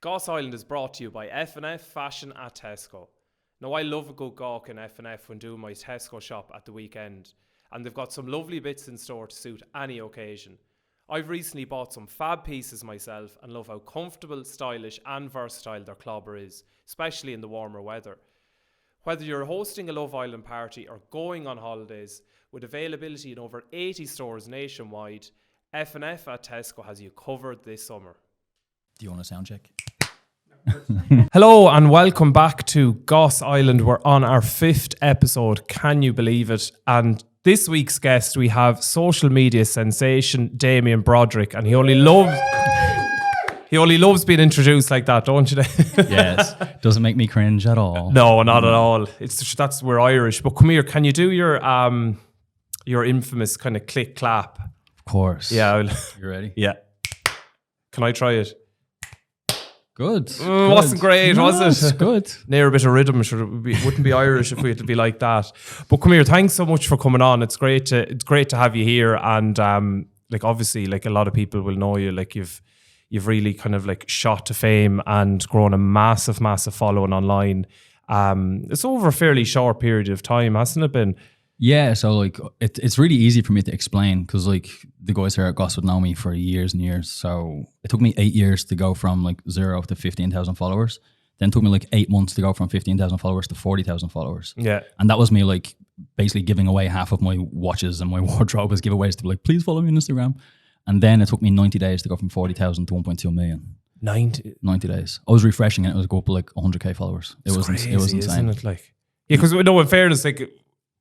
Goss Island is brought to you by F&F Fashion at Tesco. Now, I love a good gawk in F&F when doing my Tesco shop at the weekend, and they've got some lovely bits in store to suit any occasion. I've recently bought some fab pieces myself and love how comfortable, stylish and versatile their clobber is, especially in the warmer weather. Whether you're hosting a Love Island party or going on holidays, with availability in over 80 stores nationwide, F&F at Tesco has you covered this summer. Do you want a sound check? Hello and welcome back to Goss Island. We're on our 5th episode, can you believe it? And this week's guest, we have social media sensation Damien Broderick, and he only loves being introduced like that, don't you? Yes, doesn't make me cringe at all. No, not at all. We're Irish. But come here, can you do your infamous kind of click clap? Of course. Yeah. You ready? Yeah. Can I try it? Good. Wasn't great, was it? It's good. Near a bit of rhythm, sure, wouldn't be Irish if we had to be like that. But come here, thanks so much for coming on. It's great to have you here, and obviously, like a lot of people will know you. Like you've really kind of like shot to fame and grown a massive following online. It's over a fairly short period of time, hasn't it been? Yeah, so like it's really easy for me to explain because like the guys here at Goss would know me for years and years. So it took me 8 years to go from like 0 to 15,000 followers. Then it took me like 8 months to go from 15,000 followers to 40,000 followers. Yeah. And that was me like basically giving away half of my watches and my wardrobe as giveaways to be like, please follow me on Instagram. And then it took me 90 days to go from 40,000 to 1.2 million. 90 days. I was refreshing and it was go up to like 100k followers. It was crazy, it was insane. Isn't it? Like, yeah, because no, in fairness, like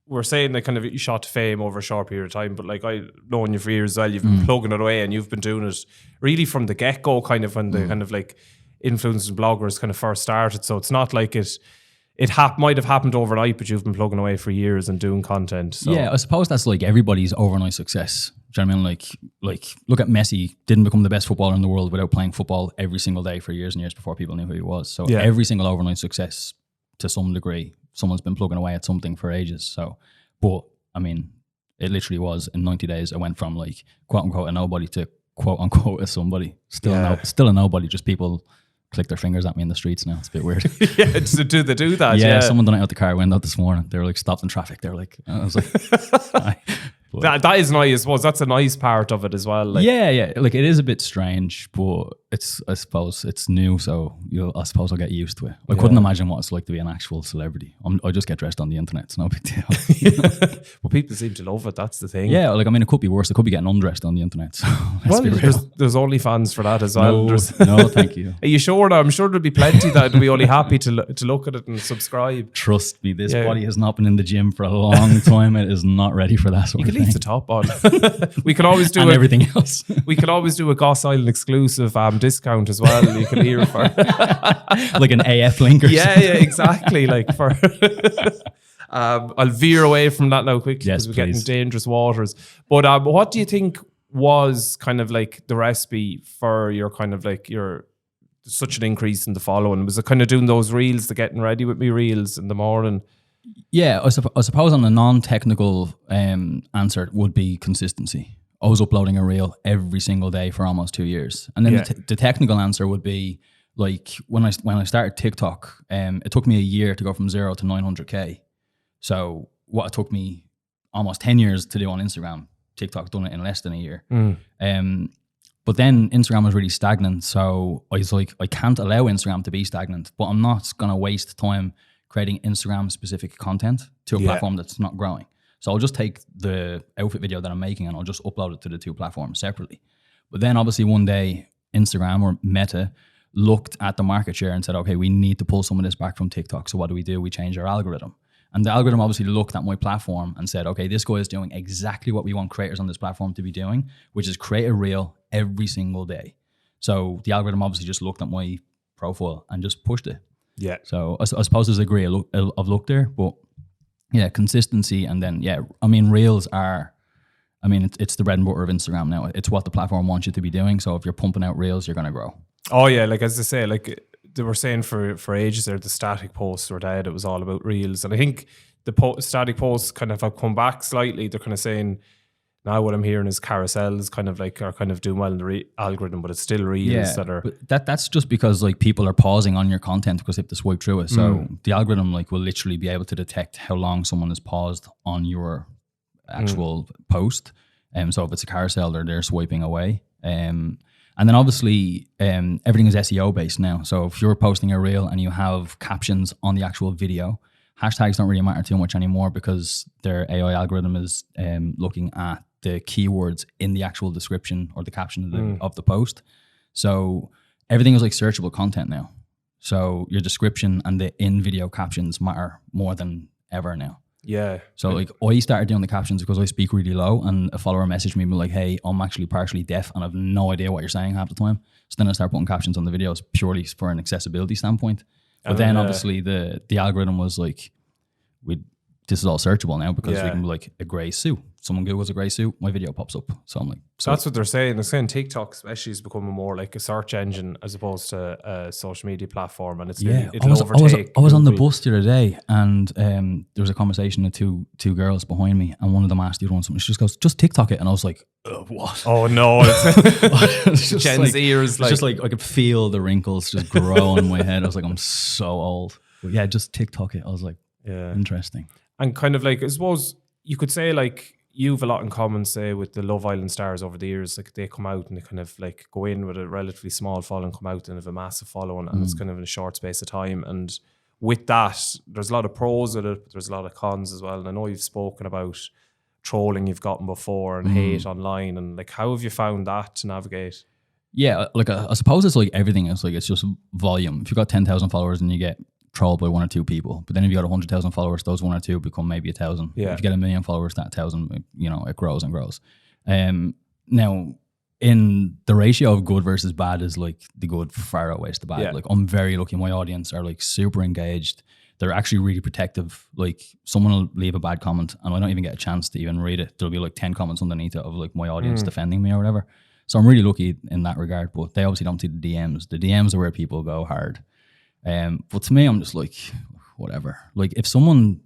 we're saying that kind of you shot to fame over a short period of time, but like I known you for years as well, you've been plugging it away and you've been doing it really from the get-go, kind of when the kind of like influencers and bloggers kind of first started. So it's not like it might have happened overnight, but you've been plugging away for years and doing content. So. Yeah, I suppose that's like everybody's overnight success. Do you know what I mean? Like look at Messi, didn't become the best footballer in the world without playing football every single day for years and years before people knew who he was. So every single overnight success, to some degree, someone's been plugging away at something for ages. So, but I mean, it literally was in 90 days. I went from like quote unquote a nobody to quote unquote a somebody. Still a nobody. Just people click their fingers at me in the streets now. It's a bit weird. Yeah, do they do that? Yeah, someone done it out the car window this morning. They were like stopped in traffic. They were like, I was like, that is nice. I suppose that's a nice part of it as well. Like. Yeah. Like it is a bit strange, but I suppose it's new, so I suppose I'll get used to it. I couldn't imagine what it's like to be an actual celebrity. I just get dressed on the internet. It's no big deal. Well, people seem to love it. That's the thing. Yeah, like I mean, it could be worse. It could be getting undressed on the internet. So well, there's OnlyFans for that as well. No, thank you. Are you sure? I'm sure there'll be plenty that will be only happy to look at it and subscribe. Trust me, this body has not been in the gym for a long time. It is not ready for that sort of thing. You can leave the top on. We can always do everything else. We can always do a Goss Island exclusive discount as well. You can hear for like an AF link or something. Yeah, exactly. Like for I'll veer away from that now quickly because we're getting dangerous waters. But what do you think was kind of like the recipe for your kind of like such an increase in the following? Was it kind of doing those reels, the getting ready with me reels in the morning? Yeah, I suppose on the non-technical answer would be consistency. I was uploading a reel every single day for almost 2 years. And then the technical answer would be like when I started TikTok, it took me a year to go from 0 to 900k. So what it took me almost 10 years to do on Instagram, TikTok done it in less than a year. But then Instagram was really stagnant. So I was like, I can't allow Instagram to be stagnant, but I'm not going to waste time creating Instagram specific content to a platform that's not growing. So I'll just take the outfit video that I'm making and I'll just upload it to the two platforms separately. But then obviously one day Instagram or Meta looked at the market share and said, okay, we need to pull some of this back from TikTok. So what do? We change our algorithm. And the algorithm obviously looked at my platform and said, okay, this guy is doing exactly what we want creators on this platform to be doing, which is create a reel every single day. So the algorithm obviously just looked at my profile and just pushed it. Yeah. So I suppose there's a degree of luck there, but yeah, consistency. And then, I mean, reels are, it's the bread and butter of Instagram now. It's what the platform wants you to be doing. So if you're pumping out reels, you're going to grow. Oh yeah. Like as I say, like they were saying for ages there, the static posts were dead. It was all about reels. And I think the static posts kind of have come back slightly. They're kind of saying Now what I'm hearing is carousels kind of like are kind of doing well in the algorithm, but it's still reels that are. But that's just because like people are pausing on your content because they have to swipe through it. So the algorithm like will literally be able to detect how long someone has paused on your actual post. So if it's a carousel, they're swiping away. And then obviously everything is SEO based now. So if you're posting a reel and you have captions on the actual video, hashtags don't really matter too much anymore because their AI algorithm is looking at the keywords in the actual description or the caption of the post. So everything is like searchable content now. So your description and the in-video captions matter more than ever now. Yeah. So like I started doing the captions because I speak really low, and a follower messaged me like, hey, I'm actually partially deaf and I've no idea what you're saying half the time. So then I start putting captions on the videos purely for an accessibility standpoint. But then obviously the algorithm was like, this is all searchable now because we can be like a grey suit. Someone Googles a grey suit, my video pops up. So I'm like, so that's what they're saying. They're saying TikTok especially is becoming more like a search engine as opposed to a social media platform, and it's it'll overtake. I was on the bus the other day, and there was a conversation with two girls behind me, and one of them asked the other one something. She just goes, "Just TikTok it," and I was like, "What?" Oh no! It's just Gen Zers. It's just like I could feel the wrinkles just grow in my head. I was like, I'm so old. But yeah, just TikTok it. I was like, interesting. And kind of like, I suppose you could say like you've a lot in common, say, with the Love Island stars over the years. Like they come out and they kind of like go in with a relatively small following, come out and have a massive following, and it's kind of in a short space of time. And with that, there's a lot of pros with it, but there's a lot of cons as well. And I know you've spoken about trolling you've gotten before and hate online, and like how have you found that to navigate? Yeah, like I suppose it's like everything. It's like it's just volume. If you've got 10,000 followers and you get trolled by one or two people, but then if you got 100,000 followers, those one or two become maybe 1,000. Yeah. If you get 1 million followers, that 1,000, it grows and grows. Now, in the ratio of good versus bad is like the good far outweighs the bad. Yeah. Like I'm very lucky. My audience are like super engaged. They're actually really protective. Like someone will leave a bad comment and I don't even get a chance to even read it. There'll be like 10 comments underneath it of like my audience defending me or whatever. So I'm really lucky in that regard, but they obviously don't see the DMs. The DMs are where people go hard. But to me, I'm just like, whatever. Like if someone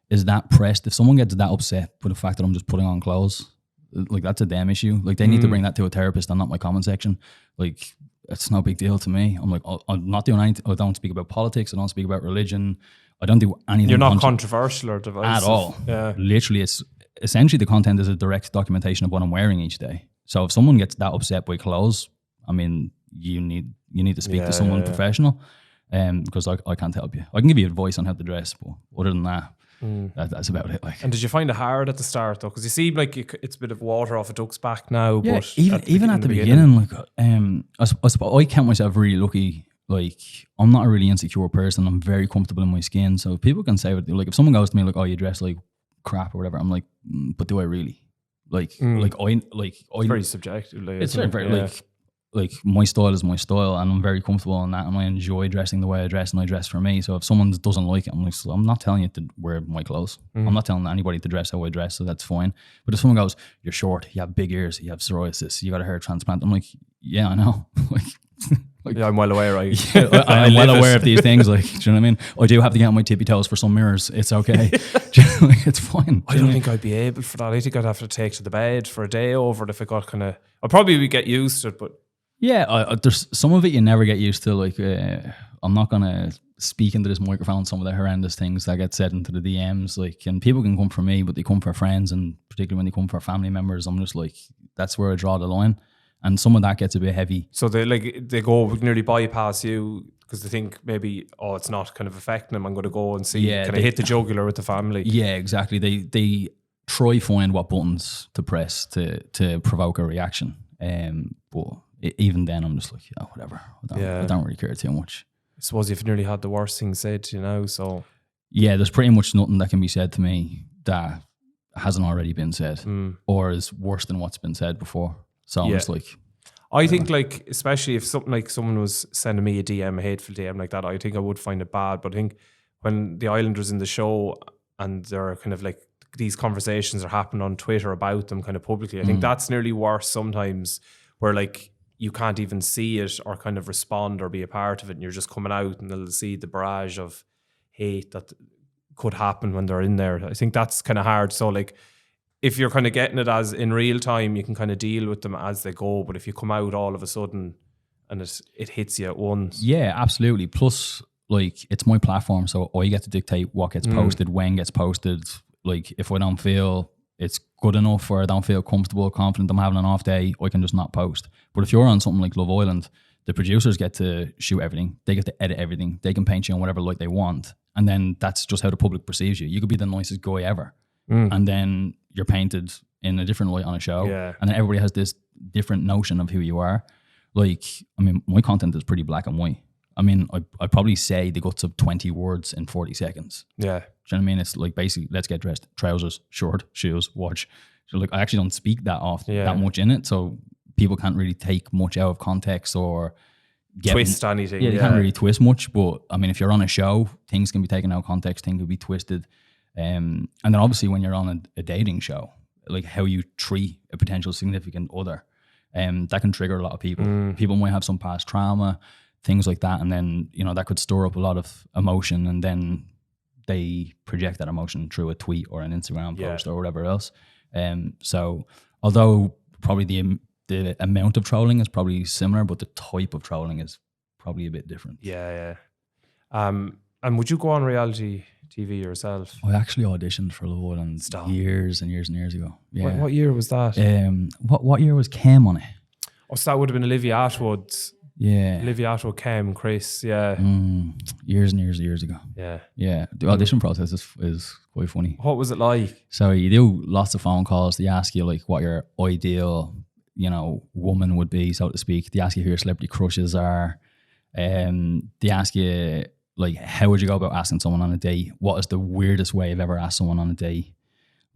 is that pressed, if someone gets that upset with the fact that I'm just putting on clothes, like that's a damn issue. Like they need to bring that to a therapist and not my comment section. Like it's no big deal to me. I'm like, I'm not doing anything. I don't speak about politics. I don't speak about religion. I don't do anything. You're not controversial or divisive. At all. Yeah. Literally, it's essentially the content is a direct documentation of what I'm wearing each day. So if someone gets that upset by clothes, I mean, you need to speak to someone professional. Because I can't help you. I can give you advice on how to dress, but other than that, that's about it. Like, and did you find it hard at the start though? Because you seem like it's a bit of water off a duck's back now. Yeah, but even at the beginning, like I suppose I count myself really lucky. Like I'm not a really insecure person. I'm very comfortable in my skin. So people can say like if someone goes to me like, "Oh, you dress like crap" or whatever, I'm like, "But do I really?" It's very subjective. It's very like my style is my style and I'm very comfortable in that and I enjoy dressing the way I dress and I dress for me. So if someone doesn't like it, I'm not telling you to wear my clothes. I'm not telling anybody to dress how I dress, so that's fine. But if someone goes, "You're short, you have big ears, you have psoriasis, you got a hair transplant," I'm like, yeah, I know. Yeah, I'm well aware. I'm well aware of these things. Like, do you know what I mean? I do have to get on my tippy toes for some mirrors. It's okay. It's fine. I don't think I'd be able for that. I think I'd have to take to the bed for a day over it if it got kind of. I'd probably get used to it, but. Yeah, there's some of it you never get used to. Like, I'm not gonna speak into this microphone some of the horrendous things that get said into the DMs. Like, and people can come for me, but they come for friends, and particularly when they come for family members, I'm just like, that's where I draw the line. And some of that gets a bit heavy. So they go nearly bypass you because they think maybe, oh, it's not kind of affecting them. I'm going to go and see. Can I hit the jugular with the family? Yeah, exactly. They try find what buttons to press to provoke a reaction. But even then, I'm just like, yeah, whatever. I don't really care too much. I suppose you've nearly had the worst thing said to you now, so... Yeah, there's pretty much nothing that can be said to me that hasn't already been said or is worse than what's been said before. So I'm just like... I think, like, especially if something like someone was sending me a DM, a hateful DM like that, I think I would find it bad. But I think when the Islanders in the show and they're kind of like, these conversations are happening on Twitter about them kind of publicly, I think that's nearly worse sometimes where, like, you can't even see it or kind of respond or be a part of it, and you're just coming out and they'll see the barrage of hate that could happen when they're in there. I think that's kind of hard. So like if you're kind of getting it as in real time, you can kind of deal with them as they go. But if you come out all of a sudden and it hits you at once. Yeah, absolutely. Plus, like, it's my platform, so I get to dictate what gets posted, when gets posted. Like, if I don't feel it's good enough or I don't feel comfortable, confident, I'm having an off day, I can just not post. But if you're on something like Love Island, the producers get to shoot everything. They get to edit everything. They can paint you in whatever light they want. And then that's just how the public perceives you. You could be the nicest guy ever. And then you're painted in a different light on a show. Yeah. And then everybody has this different notion of who you are. Like, I mean, my content is pretty black and white. I mean, I probably say the guts of 20 words in 40 seconds. Yeah. Do you know what I mean? It's like basically, let's get dressed, trousers, short, shoes, watch. So like, I actually don't speak that often, that much in it. So people can't really take much out of context or twist anything. Yeah, they can't really twist much. But I mean, if you're on a show, things can be taken out of context, things can be twisted. And then obviously when you're on a dating show, like how you treat a potential significant other, that can trigger a lot of people. People might have some past trauma, things like that. And then, you know, that could stir up a lot of emotion, and then they project that emotion through a tweet or an Instagram post or whatever else. So although probably the amount of trolling is probably similar, but the type of trolling is probably a bit different. Yeah. And would you go on reality TV yourself? I actually auditioned for Love Island years and years and years ago. Yeah. What year was that? What year was Cam on it? Oh, so that would have been Olivia Atwood. Yeah. Olivia Atwood, Cam, Chris. Yeah. Years and years ago. Yeah. Yeah. The audition process is quite funny. What was it like? So you do lots of phone calls. They ask you like what your ideal, you know, woman would be, so to speak. They ask you who your celebrity crushes are. They ask you, like, how would you go about asking someone on a date? What is the weirdest way you've ever asked someone on a date?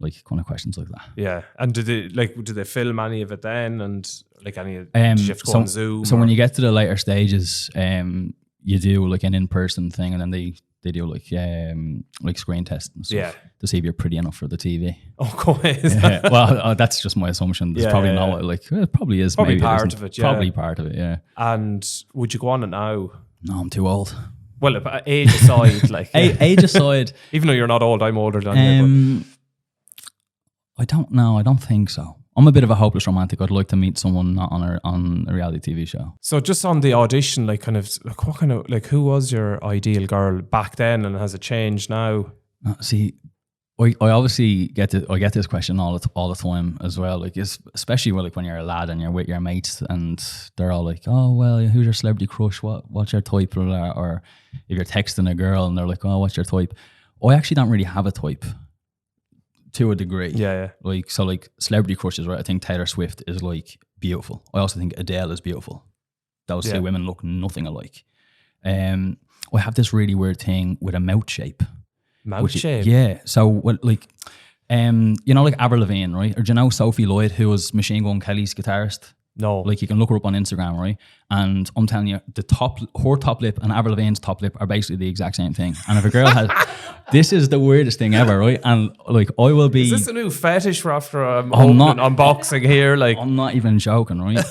Like, kind of questions like that. Yeah. And did they film any of it then? And like did you have to go on Zoom? So when you get to the later stages, you do like an in-person thing, and then they do like screen tests and stuff to see if you're pretty enough for the TV. Oh, cool. Yeah. Well, that's just my assumption. There's probably not like, it probably is. Probably maybe part of it. Yeah. Probably part of it. Yeah. And would you go on it now? No, I'm too old. Well, age aside, like age aside, even though you're not old, I'm older than you. I don't know. I don't think so. I'm a bit of a hopeless romantic. I'd like to meet someone not on a reality TV show. So just on the audition, like kind of like what kind of like who was your ideal girl back then, and has it changed now? See, I obviously get this question all the time as well. Like, especially when you're a lad and you're with your mates and they're all like, "Oh well, who's your celebrity crush? What's your type?" Or if you're texting a girl and they're like, "Oh, what's your type?" I actually don't really have a type. To a degree. Yeah. Like, so like celebrity crushes, right? I think Taylor Swift is like beautiful. I also think Adele is beautiful. Those two women look nothing alike. I have this really weird thing with a mouth shape. Mouth shape? Yeah. So what, like, you know, like Avril Lavigne, right? Or do you know Sophie Lloyd, who was Machine Gun Kelly's guitarist? No. Like, you can look her up on Instagram, right? And I'm telling you, her top lip and Avril Lavigne's top lip are basically the exact same thing. And if a girl has, this is the weirdest thing ever, right? And like, I will be. Is this a new fetish for after unboxing here? Like, I'm not even joking, right?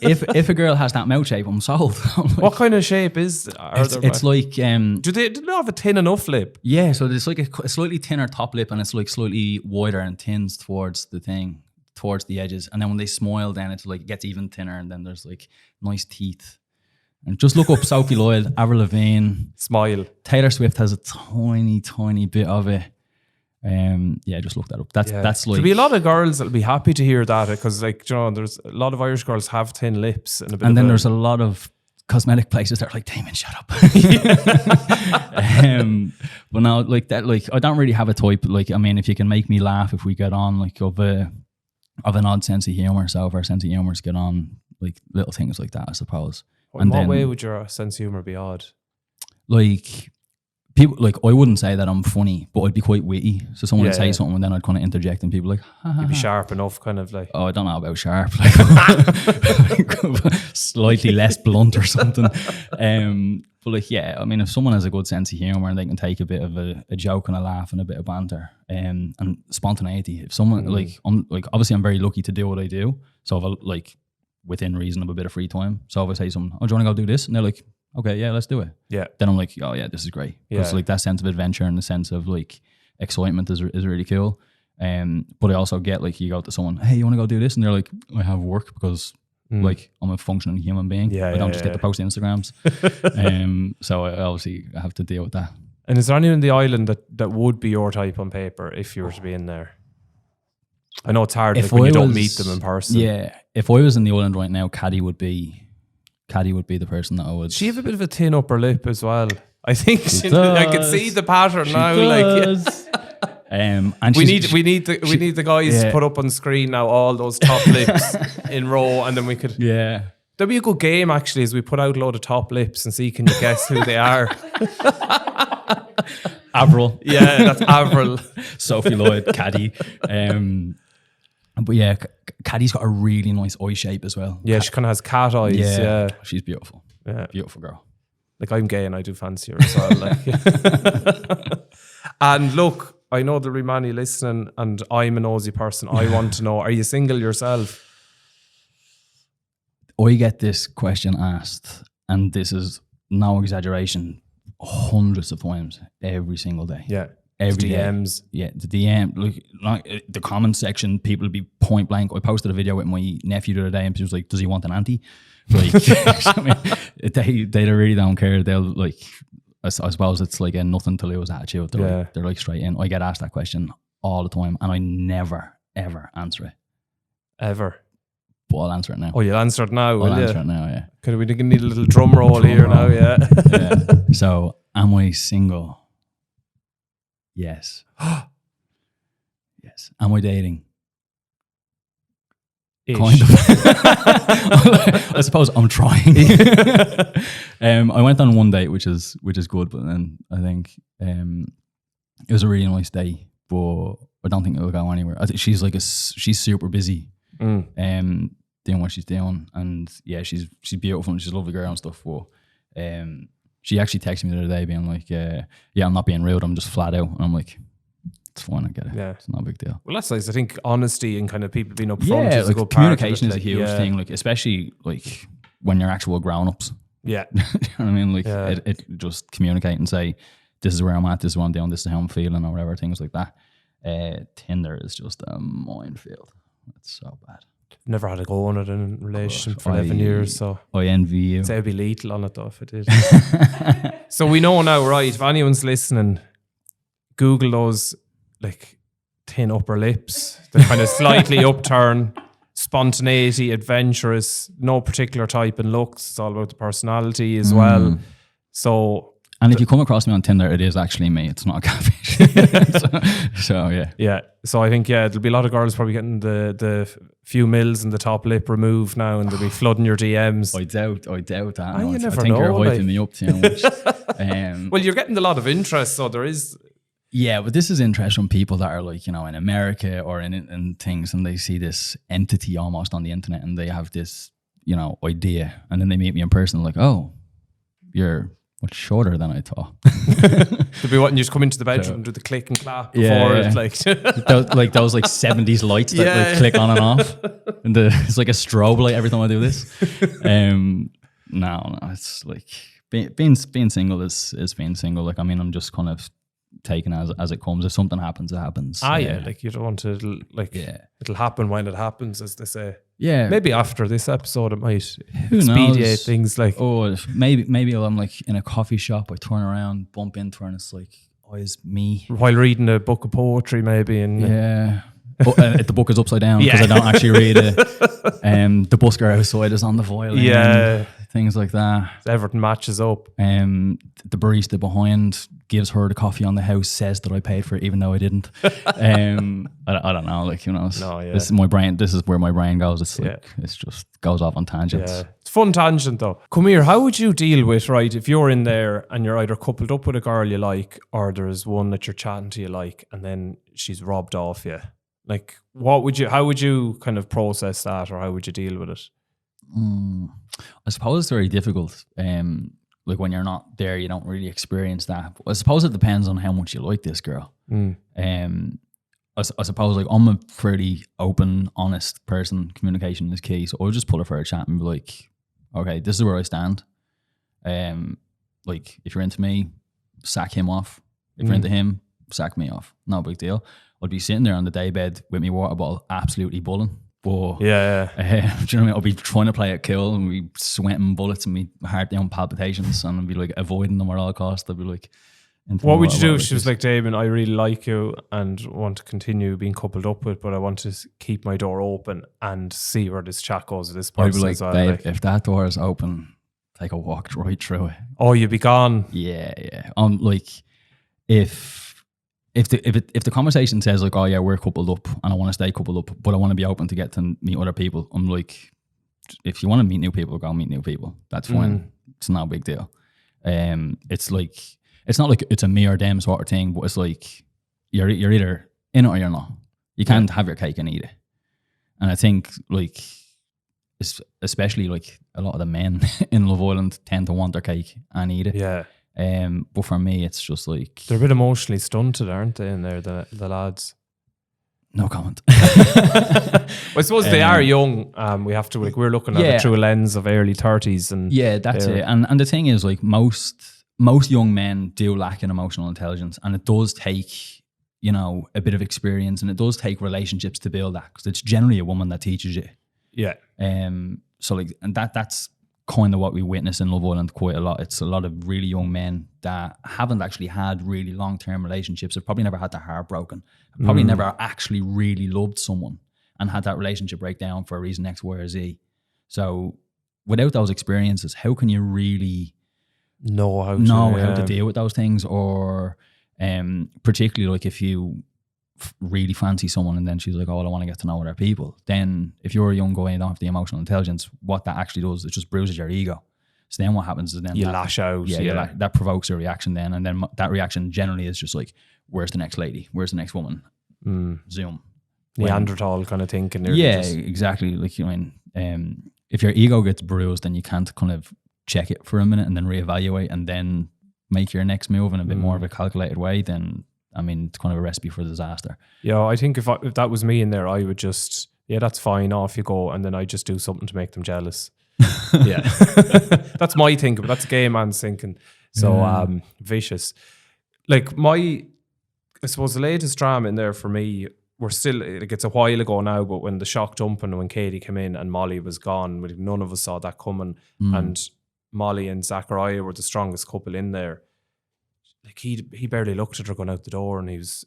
if a girl has that mouth shape, I'm sold. I'm like, what kind of shape is? It's like. Do they have a thin enough lip? Yeah, so there's like a slightly thinner top lip, and it's like slightly wider and thins towards the edges, and then when they smile, then it's like it gets even thinner, and then there's like nice teeth. And just look up Sophie Lloyd, Avril Lavigne, smile. Taylor Swift has a tiny bit of it. Just look that up. That's like, there'll be a lot of girls that'll be happy to hear that, because like, you know, there's a lot of Irish girls have thin lips, and then there's a lot of cosmetic places that are like, Damien, shut up. But no, like that, like I don't really have a type. Like, I mean, if you can make me laugh, if we get on, like of an odd sense of humor, so if our sense of humor get on, like little things like that, I suppose. In what way would your sense of humor be odd? Like, people, like, I wouldn't say that I'm funny, but I'd be quite witty. So someone would say something, and then I'd kind of interject, and people like, ha, ha, you'd be sharp enough, kind of like. Oh, I don't know about sharp, like slightly less blunt or something. But like, yeah, I mean, if someone has a good sense of humor and they can take a bit of a joke and a laugh and a bit of banter, and spontaneity. If someone obviously I'm very lucky to do what I do, so if I, like, within reason of a bit of free time. So if I say something, "Oh, do you want to go do this?" And they're like, "Okay, yeah, let's do it." Yeah. Then I'm like, "Oh yeah, this is great." Because like that sense of adventure and the sense of like excitement is really cool. But I also get like, you go to someone, hey, you want to go do this? And they're like, I have work because like I'm a functioning human being. I don't just get to post Instagrams. So I obviously have to deal with that. And is there anyone in the island that would be your type on paper if you were to be in there? I know it's hard when you don't meet them in person. Yeah. If I was in the island right now, Caddy would be the person that I would. She have a bit of a thin upper lip as well. I think I can see the pattern now. Does. And we need the guys to put up on screen now all those top lips in row, and then we could. Yeah. That'd be a good game actually, as we put out a load of top lips and see can you guess who they are. Avril. Yeah, that's Avril. Sophie Lloyd, Caddy. But yeah, Caddy's got a really nice eye shape as well. Yeah, she kind of has cat eyes. Yeah. She's beautiful. Yeah. Beautiful girl. Like, I'm gay and I do fancy her as well. Like. And look, I know there'll be many listening and I'm a nosy person. I want to know, are you single yourself? I get this question asked, and this is no exaggeration, hundreds of times every single day. Yeah. Every DMs. Day. Yeah, the DM, like the comment section, people would be point blank. I posted a video with my nephew the other day and he was like, does he want an auntie? Like, I mean, they really don't care. They'll like, I suppose it's like a nothing to lose attitude. They're like straight in. I get asked that question all the time and I never, ever answer it. Ever? But I'll answer it now. Oh, you'll answer it now, I'll answer it now, yeah. Could we need a little drum roll here now, yeah. Yeah. So, am I single? Yes. Yes. Am I dating? Ish. Kind of. I suppose I'm trying. I went on one date, which is good, but then I think it was a really nice day, but I don't think it'll go anywhere. I think she's super busy, doing what she's doing, and yeah, she's beautiful and she's a lovely girl and stuff. But she actually texted me the other day, being like, "Yeah, I'm not being rude. I'm just flat out," and I'm like, it's fine, I get it. Yeah. It's not a big deal. Well, that's nice. I think honesty and kind of people being upfront is like a good communication part of it. is a huge thing, like especially like when you're actual grown-ups. Yeah. You know what I mean? Like it just communicate and say, this is where I'm at, this is what I'm doing, this is how I'm feeling, or whatever, things like that. Tinder is just a minefield. It's so bad. Never had a go on it in a relationship for 11 years, so I envy you. I'd say I'd be lethal on it though if I did. So we know now, right? If anyone's listening, Google those like thin upper lips, the kind of slightly upturned, spontaneity, adventurous, no particular type in looks. It's all about the personality as well. So. And if you come across me on Tinder, it is actually me. It's not a catfish. so yeah. Yeah. So I think, there'll be a lot of girls probably getting the few mils and the top lip removed now, and they'll be flooding your DMs. I doubt that. You never I think know, you're hyping me up too much. Well, you're getting a lot of interest, so there is. Yeah, but this is interest from people that are like, in America or in things, and they see this entity almost on the internet, and they have this, idea, and then they meet me in person, like, oh, you're much shorter than I thought. To be wanting you to come into the bedroom and do the click and clap before it, like those 70s lights that like click on and off, and it's like a strobe light every time I do this. No, it's like being single is being single. Like, I mean, I'm just kind of taken as it comes. If something happens, it happens. Like you don't want to it'll happen when it happens, as they say. Yeah, maybe after this episode it might expedite things. Like, maybe I'm like in a coffee shop, I turn around, bump into her, and it's like, oh, it's me while reading a book of poetry, maybe. And but the book is upside down because I don't actually read it. The busker outside is on the violin. Things like that. Everything matches up. The barista behind gives her the coffee on the house, says that I paid for it even though I didn't. I don't know, like, this is my brain. This is where my brain goes. It's like, it's just goes off on tangents. Yeah. It's a fun tangent though. Come here, how would you deal with, right, if you're in there and you're either coupled up with a girl you like, or there's one that you're chatting to you like, and then she's robbed off you? Like, how would you kind of process that, or how would you deal with it? I suppose it's very difficult. Like, when you're not there, you don't really experience that. But I suppose it depends on how much you like this girl. I suppose, like, I'm a pretty open, honest person. Communication is key. So I'll just pull her for a chat and be like, okay, this is where I stand. Like, if you're into me, sack him off. If you're into him, sack me off. No big deal. I'd be sitting there on the daybed with my water bottle, absolutely bulling. But do you know what I mean? I'd be trying to play it cool and be sweating bullets and my heart down palpitations, and I'd be like avoiding them at all costs. I'd be like, what would you do if she was like, Damien, I really like you and want to continue being coupled up with, but I want to keep my door open and see where this chat goes with this person? I'd be like, babe, if that door is open, take a walk right through it. Oh, you'd be gone. Yeah. Like if the conversation says like, oh yeah, we're coupled up and I want to stay coupled up, but I want to be open to get to meet other people, I'm like, if you want to meet new people, go meet new people. That's fine. It's not a big deal. It's like, it's not like it's a me or them sort of thing, but it's like you're either in it or you're not. You can't have your cake and eat it. And I think like, especially like a lot of the men in Love Island tend to want their cake and eat it. Yeah. But for me, it's just like, they're a bit emotionally stunted, aren't they? In there, the lads. No comment. I suppose they are young. We have to like, we're looking at it through a lens of early 30s, and that's it. And the thing is, like most young men do lack in emotional intelligence, and it does take, you know, a bit of experience, and it does take relationships to build that, because it's generally a woman that teaches you. Yeah. So like, and that's kind of what we witness in Love Island quite a lot. It's a lot of really young men that haven't actually had really long-term relationships. Have probably never had their heart broken. Probably never actually really loved someone and had that relationship break down for a reason X, Y, or Z. So without those experiences, how can you really know how to deal with those things? Or particularly like if you really fancy someone and then she's like, oh, I want to get to know other people, then if you're a young guy and don't have the emotional intelligence, what that actually does, it just bruises your ego. So then what happens is then you lash out. That provokes a reaction then, and then that reaction generally is just like, where's the next lady, where's the next woman? Zoom. Neanderthal kind of thinking. Exactly. Like, you know, if your ego gets bruised, then you can't kind of check it for a minute and then reevaluate and then make your next move in a bit more of a calculated way, then I mean, it's kind of a recipe for disaster. Yeah, I think if that was me in there, I would just, that's fine, off you go, and then I just do something to make them jealous. Yeah. That's my thinking, but that's a gay man's thinking. So vicious. Like I suppose the latest drama in there for me, we're still, like, it's a while ago now, but when the shock dumping, when Katie came in and Molly was gone, none of us saw that coming, and Molly and Zachariah were the strongest couple in there. Like he barely looked at her going out the door, and it's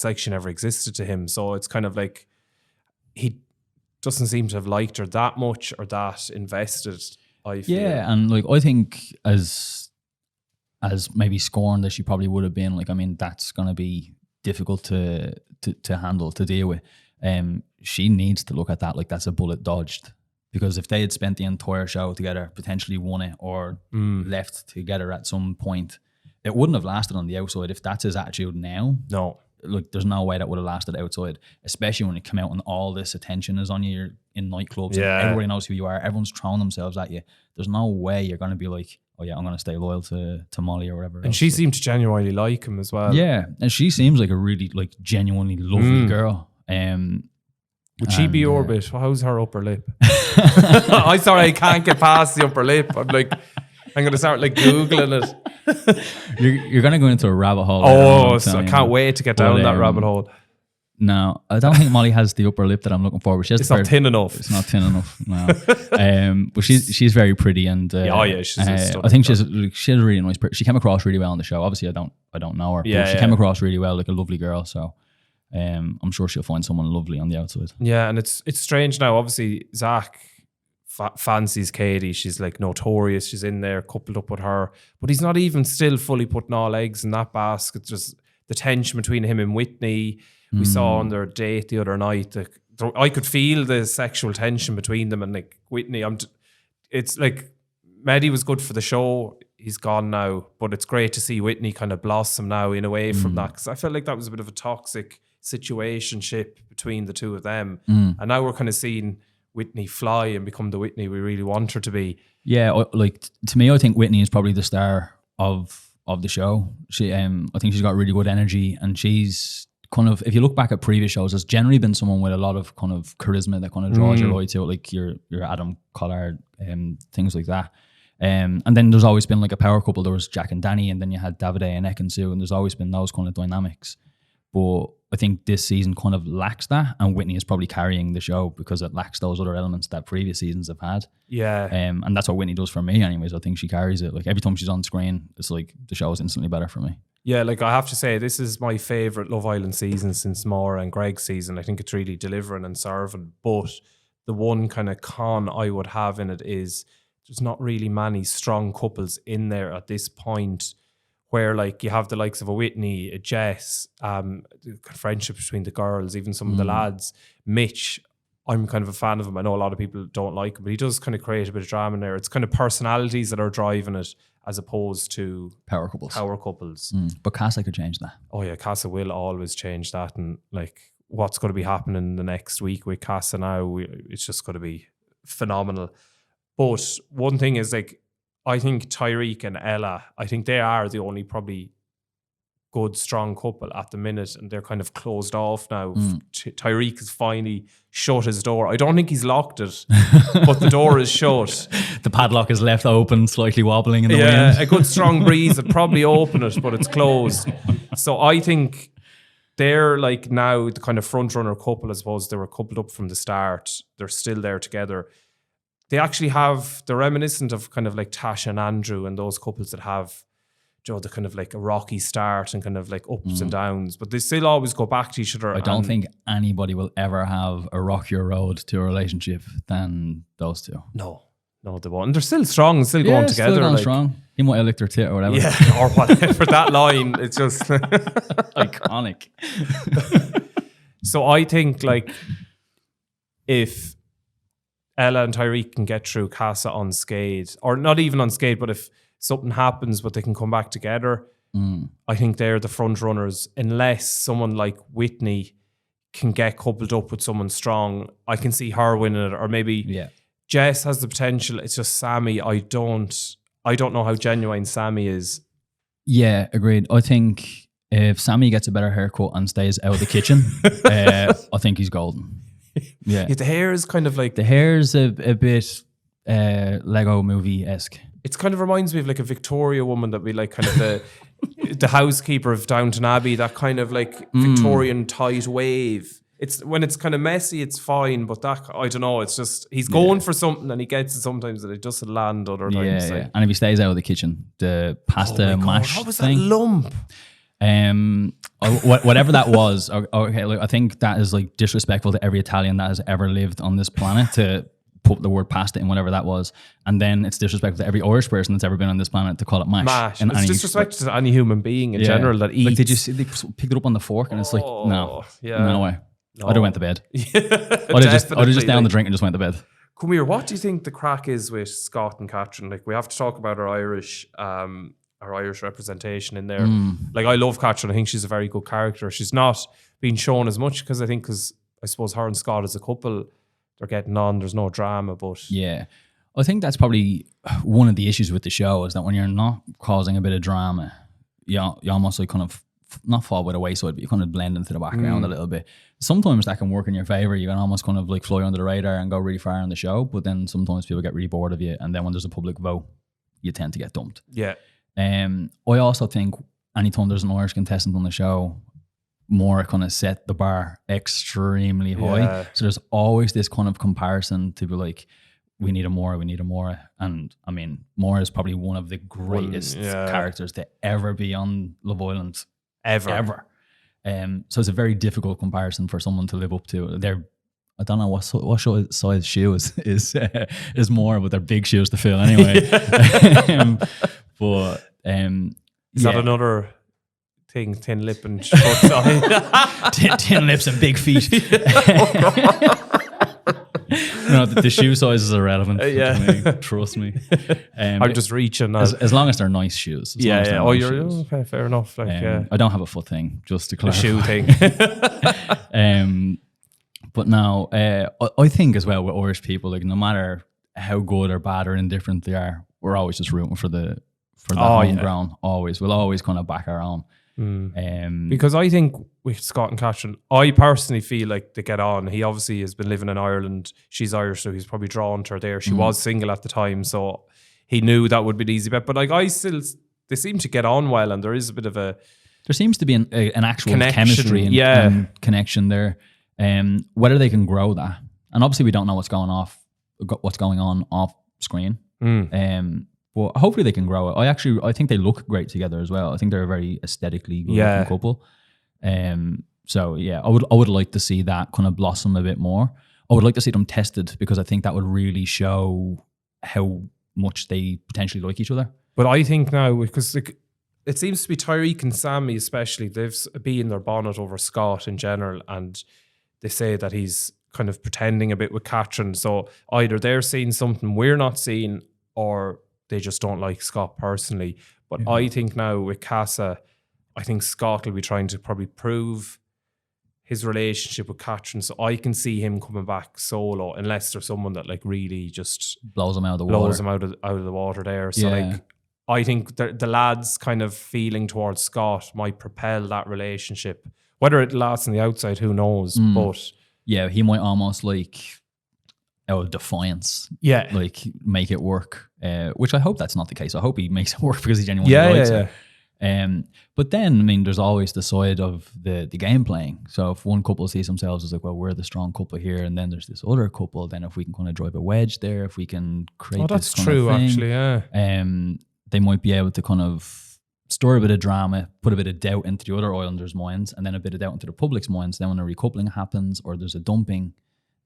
like she never existed to him. So it's kind of like he doesn't seem to have liked her that much or that invested, I feel. Yeah, and like I think as maybe scorned as she probably would have been, like, I mean, that's gonna be difficult to handle, to deal with. She needs to look at that like that's a bullet dodged. Because if they had spent the entire show together, potentially won it or left together at some point, it wouldn't have lasted on the outside. If that's his attitude now, no, like there's no way that would have lasted outside, especially when it came out and all this attention is on you. You're in nightclubs, and everybody knows who you are. Everyone's throwing themselves at you. There's no way you're going to be like, oh yeah, I'm going to stay loyal to Molly or whatever. And she seemed to genuinely like him as well. Yeah, and she seems like a really like genuinely lovely girl. Would she be your bit? How's her upper lip? I'm sorry, I can't get past the upper lip. I'm going to start like Googling it. You're going to go into a rabbit hole. So I can't wait to get down that rabbit hole. No, I don't think Molly has the upper lip that I'm looking for. But it's not thin enough. It's not thin enough, no. But she's very pretty, and she's I think she has a really nice. She came across really well on the show. Obviously, I don't know her. But she came across really well, like a lovely girl. So I'm sure she'll find someone lovely on the outside. Yeah, and it's strange now. Obviously, Zach fancies Katie. She's like notorious. She's in there coupled up with her, but he's not even still fully putting all eggs in that basket. Just the tension between him and Whitney. We saw on their date the other night. I could feel the sexual tension between them, and like Whitney. It's like Mehdi was good for the show. He's gone now, but it's great to see Whitney kind of blossom now in away from that, because I felt like that was a bit of a toxic situationship between the two of them, and now we're kind of seeing Whitney fly and become the Whitney we really want her to be. Yeah, like to me, I think Whitney is probably the star of the show. She, I think she's got really good energy, and she's kind of, if you look back at previous shows, has generally been someone with a lot of kind of charisma that kind of draws your eye to it, like your Adam Collard, things like that. And then there's always been like a power couple. There was Jack and Danny, and then you had Davide and Ekin-Su, and there's always been those kind of dynamics. But I think this season kind of lacks that, and Whitney is probably carrying the show because it lacks those other elements that previous seasons have had. Yeah. And that's what Whitney does for me anyways. I think she carries it. Like every time she's on screen, it's like the show is instantly better for me. Yeah, like I have to say, this is my favourite Love Island season since Maura and Greg's season. I think it's really delivering and serving. But the one kind of con I would have in it is there's not really many strong couples in there at this point, where like you have the likes of a Whitney, a Jess, the friendship between the girls, even some of the lads. Mitch, I'm kind of a fan of him. I know a lot of people don't like him, but he does kind of create a bit of drama in there. It's kind of personalities that are driving it as opposed to Power couples. But Casa could change that. Oh yeah, Casa will always change that. And like what's going to be happening the next week with Casa now, it's just going to be phenomenal. But one thing is like, I think Tyreek and Ella, I think they are the only probably good, strong couple at the minute, and they're kind of closed off now. Tyreek has finally shut his door. I don't think he's locked it, but the door is shut. The padlock is left open, slightly wobbling in the wind. Yeah, a good strong breeze would probably open it, but it's closed. So I think they're like now the kind of front runner couple. I suppose they were coupled up from the start. They're still there together. They actually they're reminiscent of kind of like Tasha and Andrew and those couples that have, you know, the kind of like a rocky start and kind of like ups and downs, but they still always go back to each other. I don't think anybody will ever have a rockier road to a relationship than those two. No, they won't. And they're still strong, still going together. Still going like, strong. He might have licked her tit or whatever. Yeah, or whatever. That line, it's just iconic. So I think like if Ella and Tyreek can get through Casa unscathed, or not even unscathed, but if something happens but they can come back together, I think they're the front runners. Unless someone like Whitney can get coupled up with someone strong, I can see her winning it. Or maybe Jess has the potential. It's just Sammy. I don't know how genuine Sammy is. Yeah, agreed. I think if Sammy gets a better haircut and stays out of the kitchen, I think he's golden. Yeah, the hair is kind of like... The hair's a bit Lego movie-esque. It kind of reminds me of like a Victoria woman that we like, kind of the housekeeper of Downton Abbey, that kind of like Victorian tight wave. It's when it's kind of messy, it's fine, but that, I don't know, it's just, he's going for something and he gets it sometimes that it doesn't land other times. Yeah. And if he stays out of the kitchen, the pasta mash what was thing, that lump? Whatever that was, okay, like, I think that is like disrespectful to every Italian that has ever lived on this planet to put the word pasta in whatever that was. And then it's disrespectful to every Irish person that's ever been on this planet to call it mash. It's disrespectful to any human being in general that eats. Like, did you see they picked it up on the fork and it's like, no way. No. I'd have went to bed. I'd have just down the drink and just went to bed. Come here, what do you think the crack is with Scott and Catherine? Like, we have to talk about our Irish representation in there. Like, I love Catherine. I think she's a very good character. She's not being shown as much because I suppose her and Scott as a couple, they're getting on. There's no drama, but yeah, I think that's probably one of the issues with the show is that when you're not causing a bit of drama, you almost like kind of not fall by the wayside, but you kind of blend into the background a little bit. Sometimes that can work in your favor. You can almost kind of like fly under the radar and go really far on the show, but then sometimes people get really bored of you, and then when there's a public vote, you tend to get dumped. Yeah. I also think anytime there's an Irish contestant on the show, more kind of set the bar extremely high. Yeah. So there's always this kind of comparison to be like, we need a Maura. And I mean, Maura is probably one of the greatest characters to ever be on Love Island. Ever. So it's a very difficult comparison for someone to live up to. I don't know what size shoe is Maura, but they're big shoes to fill anyway. Is that another thing? Thin lip and short size. Thin lips and big feet. No, the shoe size is irrelevant. To me, trust me. I'm just reaching. As long as they're nice shoes. Okay, fair enough. I don't have a foot thing, just to clarify. A shoe thing. But now, I think as well with Irish people, like no matter how good or bad or indifferent they are, we're always just rooting for the home ground. Always, we'll always kind of back our own. Because I think with Scott and Catherine, I personally feel like they get on. He obviously has been living in Ireland. She's Irish, so he's probably drawn to her there. She was single at the time, so he knew that would be the easy bet. But like they seem to get on well, and there is a bit of a... There seems to be an actual connection, chemistry and connection there. Whether they can grow that, and obviously we don't know what's going on off screen. But hopefully they can grow it. I think they look great together as well. I think they're a very aesthetically good looking couple. So yeah, I would like to see that kind of blossom a bit more. I would like to see them tested, because I think that would really show how much they potentially like each other. But I think now, because it seems to be Tyreek and Sammy especially, they've been in their bonnet over Scott in general, and they say that he's kind of pretending a bit with Catherine. So either they're seeing something we're not seeing, or they just don't like Scott personally. But I think now with Casa, I think Scott will be trying to probably prove his relationship with Catherine. So I can see him coming back solo, unless there's someone that like really just blows him out of the water there. So like, I think the lads kind of feeling towards Scott might propel that relationship. Whether it lasts on the outside, who knows? But yeah, he might almost like out of defiance, like make it work. Which I hope that's not the case. I hope he makes it work because he genuinely likes it. But then, I mean, there's always the side of the game playing. So if one couple sees themselves as like, well, we're the strong couple here, and then there's this other couple, then if we can kind of drive a wedge there, if we can create that's this true, kind of thing, actually, they might be able to kind of store a bit of drama, put a bit of doubt into the other Islanders' minds, and then a bit of doubt into the public's minds. Then when a recoupling happens or there's a dumping,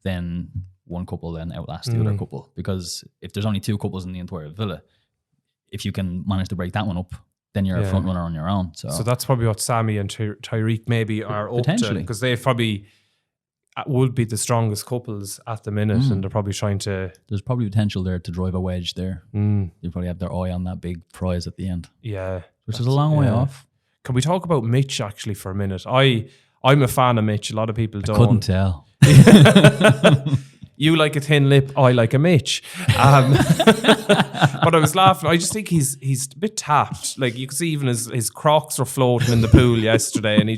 then one couple then outlasts the other couple. Because if there's only two couples in the entire villa, if you can manage to break that one up, then you're a front runner on your own. So that's probably what Sammy and Tyreek maybe are up to, because they probably would be the strongest couples at the minute, and they're probably trying to... There's probably potential there to drive a wedge there. They probably have their eye on that big prize at the end. Yeah. Which is a long way off. Can we talk about Mitch actually for a minute? I'm a fan of Mitch. A lot of people don't. Couldn't tell. You like a thin lip, I like a Mitch. But I was laughing. I just think he's a bit tapped. Like, you could see even his Crocs were floating in the pool yesterday, and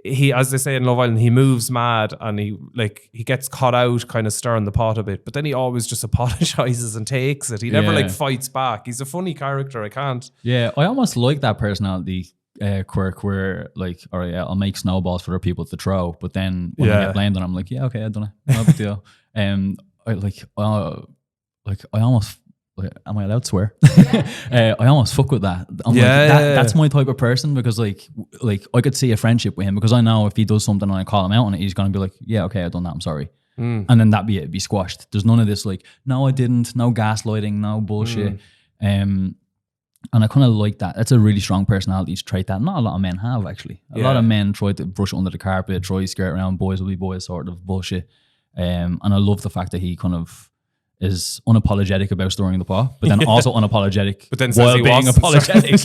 he, as they say in Love Island, he moves mad, and he gets caught out kind of stirring the pot a bit, but then he always just apologizes and takes it. He never fights back. He's a funny character. I can't. Yeah, I almost like that personality quirk where like, all right, I'll make snowballs for other people to throw, but then when I get blamed on, I'm like, yeah, okay, I've done it. No big deal. I almost... Am I allowed to swear? I almost fuck with that. That's my type of person, because like I could see a friendship with him, because I know if he does something and I call him out on it, he's going to be like, yeah, okay, I've done that, I'm sorry. And then that'd be it, be squashed. There's none of this like, no, I didn't, no gaslighting, no bullshit. And I kind of like that. That's a really strong personality trait that not a lot of men have, actually. A lot of men try to brush it under the carpet, try to skirt around boys will be boys sort of bullshit. And I love the fact that he kind of is unapologetic about stirring the pot, but then also unapologetic but then while being apologetic.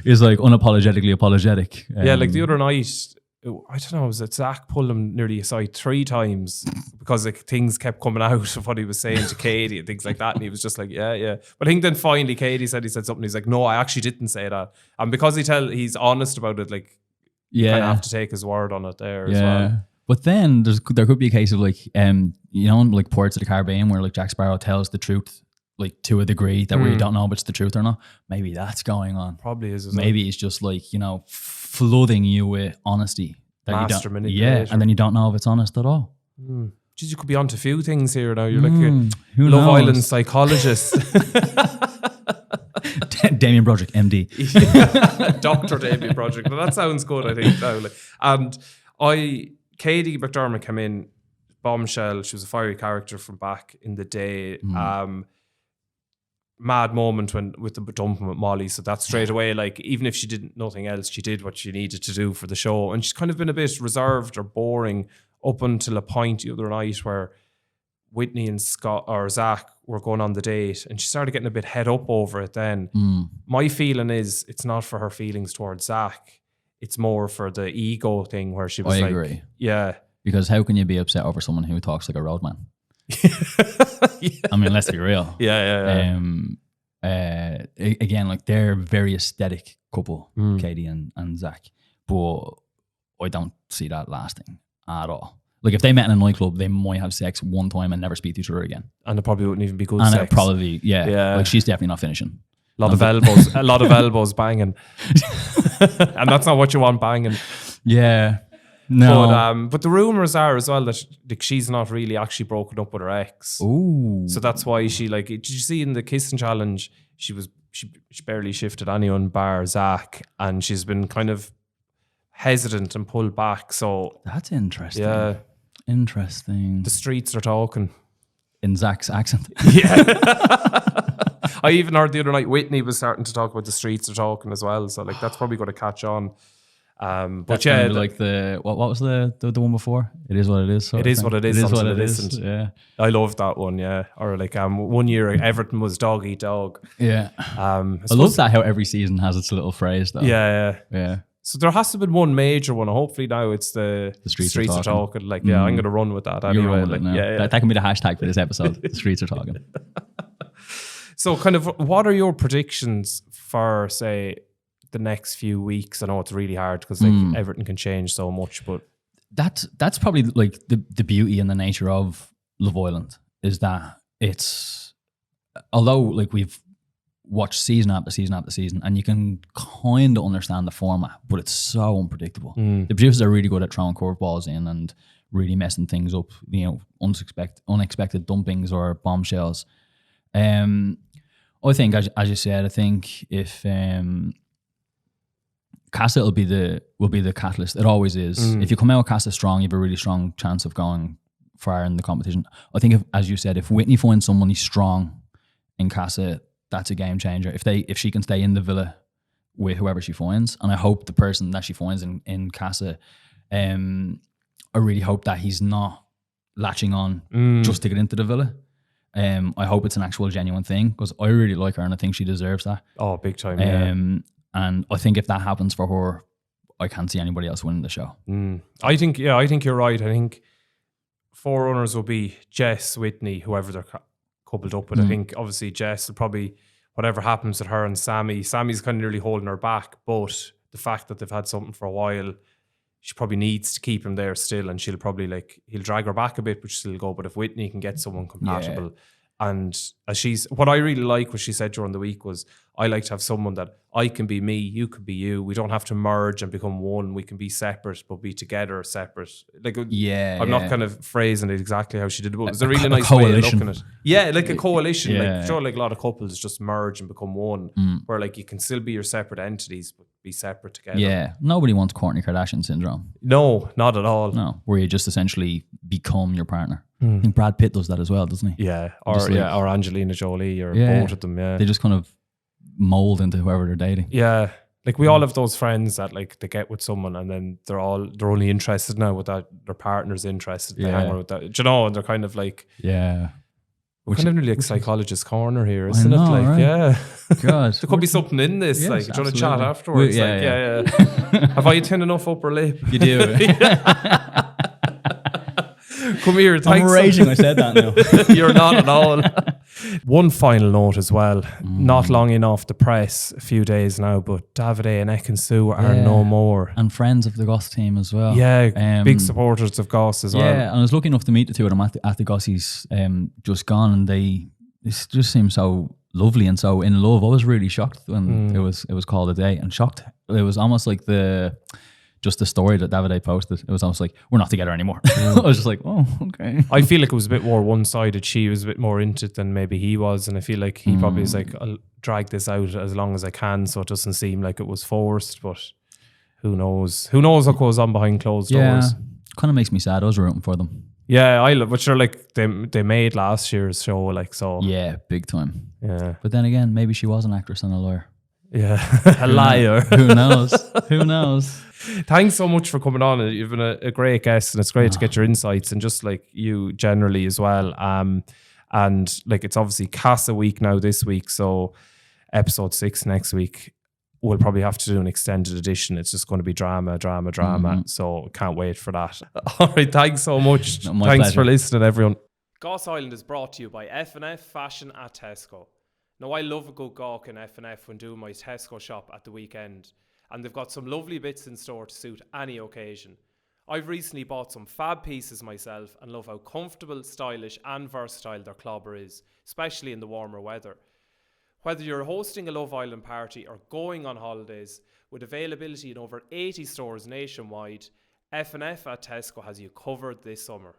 He's like unapologetically apologetic. Like the other night, I don't know, was it Zach pulled him nearly aside 3 times because like things kept coming out of what he was saying to Katie and things like that, and he was just like, yeah. But I think then finally Katie said he said something. He's like, no, I actually didn't say that, and because he's honest about it, like you kind of have to take his word on it there as well. But then there could be a case of like, like Pirates of the Caribbean, where like Jack Sparrow tells the truth, like to a degree that we don't know if it's the truth or not. Maybe that's going on. Probably is. Maybe it's just like, flooding you with honesty. Master manipulator. And then you don't know if it's honest at all. Jeez, you could be onto a few things here now. You're like a Love knows? Island psychologist. Damien Broderick, MD. Dr. Damien Broderick. Well, that sounds good, I think. Now. And Katie McDermott came in, bombshell. She was a fiery character from back in the day. Mad moment with the dumping with Molly. So that straight away, like, even if she did nothing else, she did what she needed to do for the show. And she's kind of been a bit reserved or boring up until a point the other night where Whitney and Scott or Zach were going on the date, and she started getting a bit head up over it then. My feeling is it's not for her feelings towards Zach. It's more for the ego thing where she was I agree. Yeah. Because how can you be upset over someone who talks like a roadman? I mean, let's be real. Yeah. Again, like, they're a very aesthetic couple, Katie and Zach. But I don't see that lasting at all. Like if they met in a nightclub, they might have sex one time and never speak to each other again. And it probably wouldn't even be good And sex. it probably, Yeah. like she's definitely not finishing. A lot of elbows banging. And that's not what you want banging. Yeah. No. But the rumours are as well that she's not really actually broken up with her ex. Ooh. So that's why she did you see in the kissing challenge, she barely shifted anyone bar Zach, and she's been kind of hesitant and pulled back. So that's interesting. Yeah. Interesting. The streets are talking. In Zach's accent. Yeah. I even heard the other night Whitney was starting to talk about the streets are talking as well. So like that's probably going to catch on. But that's yeah, like what was the one before? It is what it is. It is what it is. It is what it it is. isn't. Yeah, I love that one. Yeah, or like 1 year Everton was dog eat dog. Yeah, I love that how every season has its little phrase though. Yeah. So there has to be one major one. Hopefully now it's the streets are talking. Like I'm going to run with that anyway. Like, that can be the hashtag for this episode. The streets are talking. So kind of what are your predictions for say the next few weeks? I know it's really hard because like everything can change so much, but that's probably like the beauty and the nature of Love Island is that it's, although like we've watched season after season after season and you can kind of understand the format, but it's so unpredictable. The producers are really good at throwing curveballs in and really messing things up, you know, unexpected dumpings or bombshells. I think, as you said, I think if Casa will be the catalyst. It always is. If you come out with Casa strong, you have a really strong chance of going far in the competition. I think, as you said, if Whitney finds somebody strong in Casa, that's a game changer. If she can stay in the villa with whoever she finds, and I hope the person that she finds in Casa, I really hope that he's not latching on just to get into the villa. I hope it's an actual genuine thing because I really like her and I think she deserves that. Oh, big time. Yeah. And I think if that happens for her, I can't see anybody else winning the show. I think you're right. I think forerunners will be Jess, Whitney, whoever they're coupled up with. I think obviously Jess will probably, whatever happens with her and Sammy's kind of nearly holding her back, but the fact that they've had something for a while, she probably needs to keep him there still, and she'll probably he'll drag her back a bit, but she'll go. But if Whitney can get someone compatible, and what I really like what she said during the week was, I like to have someone that I can be me, you can be you. We don't have to merge and become one. We can be separate, but be together separate. I'm not kind of phrasing it exactly how she did it, but it was a really nice way of looking at it. Yeah, like a coalition. Like sure, like a lot of couples just merge and become one, where like you can still be your separate entities, but be separate together. Yeah, nobody wants Kourtney Kardashian syndrome. No, not at all. No, where you just essentially become your partner. I think Brad Pitt does that as well, doesn't he? Yeah, or Angelina Jolie, or both of them. Yeah, they just kind of mold into whoever they're dating. Yeah, like we all have those friends that like they get with someone and then they're only interested now with that their partner's interested. They hang out with that, do you know, and they're kind of like we're kind of nearly like psychologist corner here, isn't it? Like, right? Yeah, God, there could be something in this. Yes, like, do you want to chat afterwards? Have I thin enough upper lip? You do. Come here. I'm raging. I said that now. You're not at all. One final note as well. Not long enough the press, a few days now, but Davide and Ekin-Su are no more. And friends of the Goss team as well. Yeah, big supporters of Goss as well. Yeah, and I was lucky enough to meet the two of them at the Gossies just gone, and they just seem so lovely and so in love. I was really shocked when it was called a day, and shocked. It was almost like the story that Davide posted. It was almost like, we're not together anymore. I was just like, oh, okay. I feel like it was a bit more one-sided. She was a bit more into it than maybe he was, and I feel like he probably was like, I'll drag this out as long as I can so it doesn't seem like it was forced, but who knows? Who knows what goes on behind closed doors? Kind of makes me sad. I was rooting for them. Yeah, I love, but sure, like they made last year's show, like, so. Yeah, big time. Yeah. But then again, maybe she was an actress and a lawyer. Yeah, a liar. Who knows? Who knows? Thanks so much for coming on. You've been a great guest, and it's great to get your insights and just like you generally as well. And like it's obviously Casa week now this week, so episode 6 next week. We'll probably have to do an extended edition. It's just going to be drama. So can't wait for that. All right, thanks so much. Thanks pleasure for listening, everyone. Goss Island is brought to you by F&F Fashion at Tesco. Now, I love a good gawk in F&F when doing my Tesco shop at the weekend, and they've got some lovely bits in store to suit any occasion. I've recently bought some fab pieces myself and love how comfortable, stylish and versatile their clobber is, especially in the warmer weather. Whether you're hosting a Love Island party or going on holidays, with availability in over 80 stores nationwide, F&F at Tesco has you covered this summer.